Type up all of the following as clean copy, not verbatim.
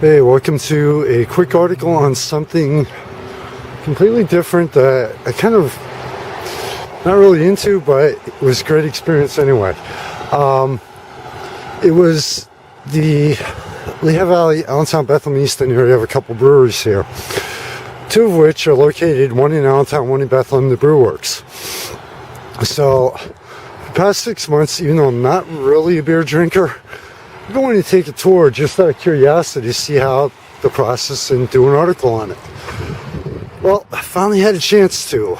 Hey, welcome to a quick article on something completely different that I kind of not really into, but it was a great experience anyway. It was the Lehigh Valley, Allentown, Bethlehem, Easton area have a couple breweries here, two of which are located, one in Allentown, one in Bethlehem, the Brew works. So the past 6 months, even though I'm not really a beer drinker, I'm going to take a tour just out of curiosity to see how the process and do an article on it. Well, I finally had a chance to.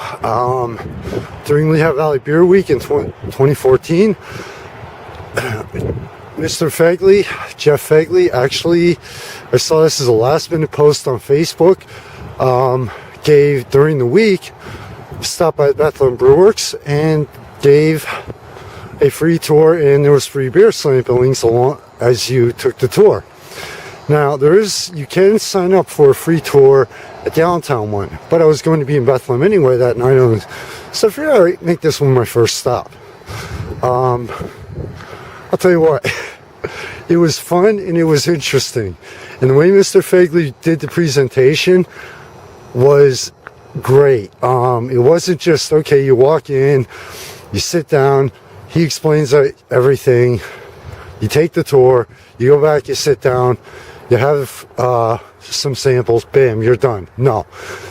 During Lehigh Valley Beer Week in 2014, Mr. Fegley, Jeff Fegley, actually, I saw this as a last minute post on Facebook, gave during the week, stopped by Bethlehem Brewworks and gave a free tour, and there was free beer sampling along as you took the tour. Now you can sign up for a free tour at the Allentown one, but I was going to be in Bethlehem anyway that night, so I figured, all right, make this one my first stop. I'll tell you what, it was fun and it was interesting, and the way Mr. Fegley did the presentation was great. It wasn't just, okay, you walk in, you sit down, he explains everything, you take the tour, you go back, you sit down, you have some samples, bam, you're done. No,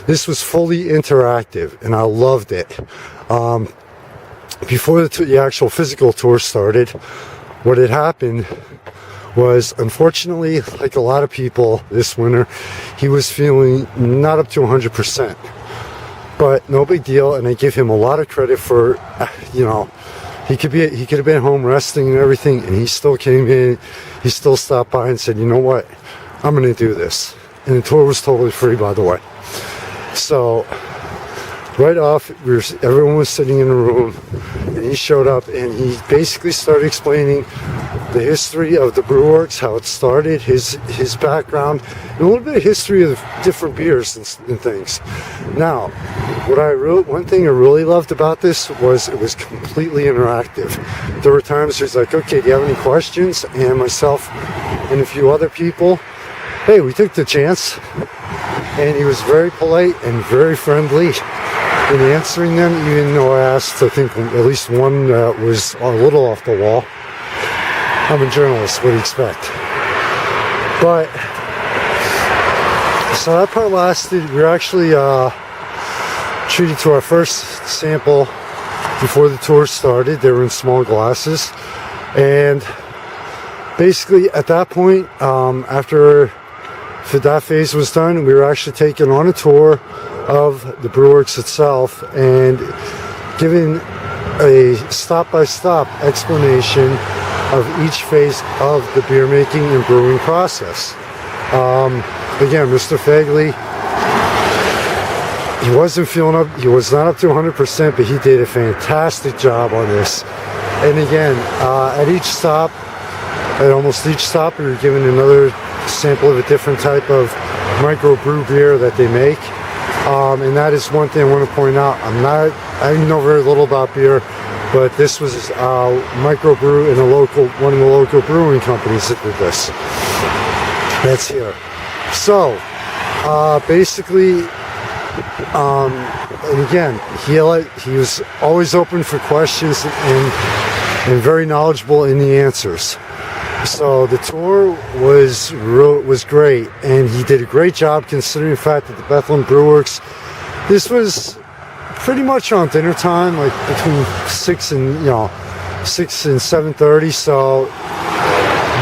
this was fully interactive, and I loved it. Before the actual physical tour started, what had happened was, unfortunately, like a lot of people this winter, he was feeling not up to 100%. But no big deal, and I give him a lot of credit for, he could have been home resting and everything, and he still came in, he still stopped by and said, you know what, I'm going to do this. And the tour was totally free, by the way. So right off, everyone was sitting in a room, and he showed up, and he basically started explaining the history of the Brew works, how it started, his background, and a little bit of history of different beers and things. Now, one thing I really loved about this was it was completely interactive. There were times where he's like, okay, do you have any questions? And myself and a few other people, hey, we took the chance, and he was very polite and very friendly in answering them, even though I asked, I think, at least one that was a little off the wall. I'm a journalist, what do you expect? But, so that part lasted. We were actually treated to our first sample before the tour started. They were in small glasses. And basically, at that point, after that phase was done, we were actually taken on a tour of the Brewworks itself and given a stop-by-stop explanation of each phase of the beer making and brewing process. Again, Mr. Fegley, he was not up to 100%, but he did a fantastic job on this. And again, at almost each stop, we were given another sample of a different type of micro brew beer that they make. And that is one thing I want to point out. I know very little about beer, but this was microbrew in one of the local brewing companies that did this. That's here. So, basically, and again, he was always open for questions and very knowledgeable in the answers. So the tour was great, and he did a great job considering the fact that the Bethlehem Brewworks, this was pretty much on dinner time, like between 6 and 7:30. So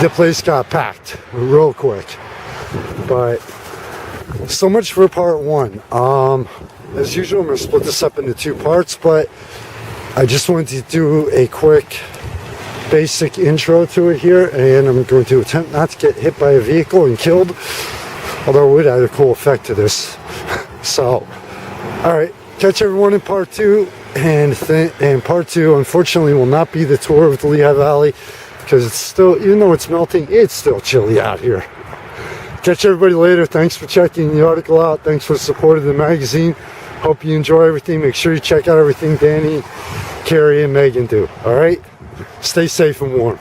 the place got packed real quick. But so much for part one. As usual, I'm going to split this up into two parts, but I just wanted to do a quick basic intro to it here, and I'm going to attempt not to get hit by a vehicle and killed, although it would add a cool effect to this. So, alright, catch everyone in part two, and part two unfortunately will not be the tour of the Lehigh Valley, because it's still, even though it's melting, it's still chilly out here. Catch everybody later. Thanks for checking the article out. Thanks for the support of the magazine. Hope you enjoy everything. Make sure you check out everything Danny, Carrie, and Megan do. Alright? Stay safe and warm.